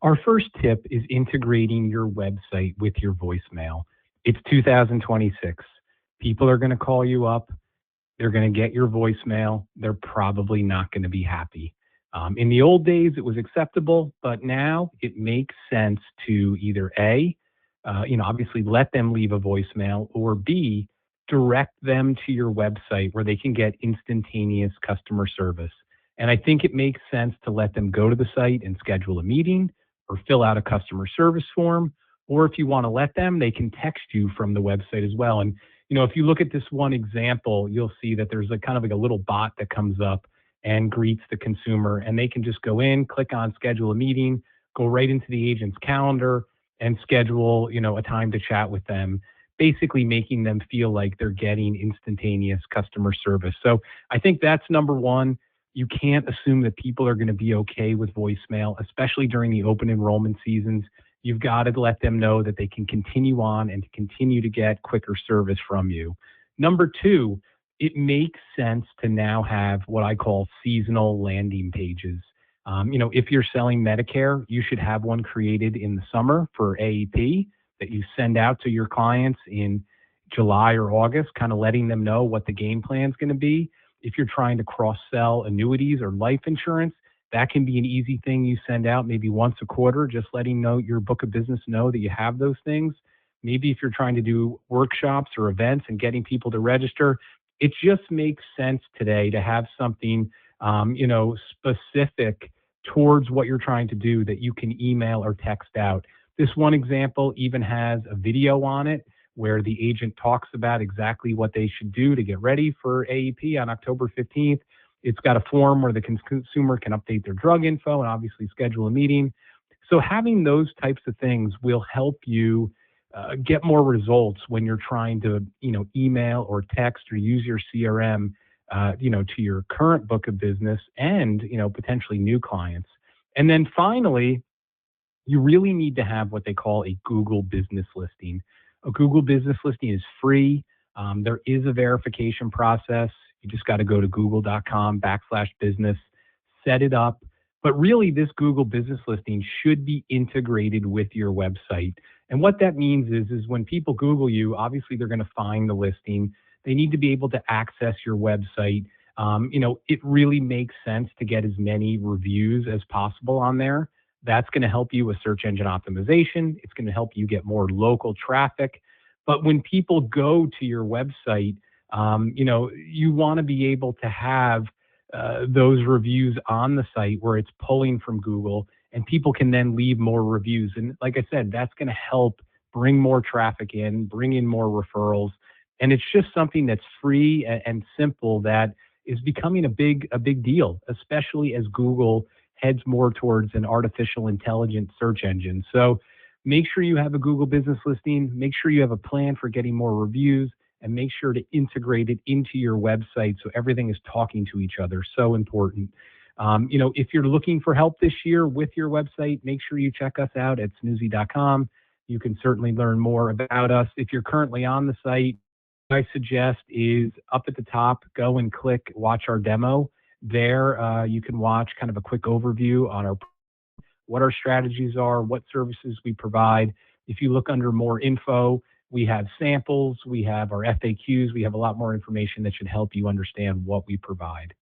Our first tip is integrating your website with your voicemail. It's 2026. People are going to call you up. They're going to get your voicemail. They're probably not going to be happy. In the old days, it was acceptable, but now it makes sense to either A, obviously let them leave a voicemail, or B, direct them to your website where they can get instantaneous customer service. And I think it makes sense to let them go to the site and schedule a meeting or fill out a customer service form. Or if you want to let them, they can text you from the website as well. And, if you look at this one example, you'll see that there's kind of like a little bot that comes up and greets the consumer, and they can just go in, click on schedule a meeting, go right into the agent's calendar and schedule, a time to chat with them, basically making them feel like they're getting instantaneous customer service. So I think that's number one. You can't assume that people are going to be okay with voicemail, especially during the open enrollment seasons. You've got to let them know that they can continue on and to continue to get quicker service from you. Number two, it makes sense to now have what I call seasonal landing pages. If you're selling Medicare, you should have one created in the summer for AEP that you send out to your clients in July or August, kind of letting them know what the game plan is going to be. If you're trying to cross-sell annuities or life insurance, that can be an easy thing you send out maybe once a quarter, just letting your book of business know that you have those things. Maybe if you're trying to do workshops or events and getting people to register, it just makes sense today to have something, specific towards what you're trying to do that you can email or text out. This one example even has a video on it where the agent talks about exactly what they should do to get ready for AEP on October 15th. It's got a form where the consumer can update their drug info and obviously schedule a meeting. So having those types of things will help you get more results when you're trying to, email or text or use your CRM, to your current book of business and, potentially new clients. And then finally, you really need to have what they call a Google business listing. A Google business listing is free. There is a verification process. You just got to go to google.com/business, set it up. But really, this Google business listing should be integrated with your website. And what that means is when people Google you, obviously they're going to find the listing. They need to be able to access your website. It really makes sense to get as many reviews as possible on there. That's going to help you with search engine optimization. It's going to help you get more local traffic. But when people go to your website, you want to be able to have those reviews on the site where it's pulling from Google and people can then leave more reviews. And like I said, that's going to help bring more traffic in, bring in more referrals. And it's just something that's free and simple that is becoming a big deal, especially as Google heads more towards an artificial intelligence search engine. So make sure you have a Google business listing, make sure you have a plan for getting more reviews, and make sure to integrate it into your website so everything is talking to each other. So important. If you're looking for help this year with your website, make sure you check us out at snoozy.com. You can certainly learn more about us. If you're currently on the site, what I suggest is up at the top, go and click watch our demo. There, you can watch kind of a quick overview on what our strategies are, what services we provide. If you look under more info, we have samples, we have our FAQs, we have a lot more information that should help you understand what we provide.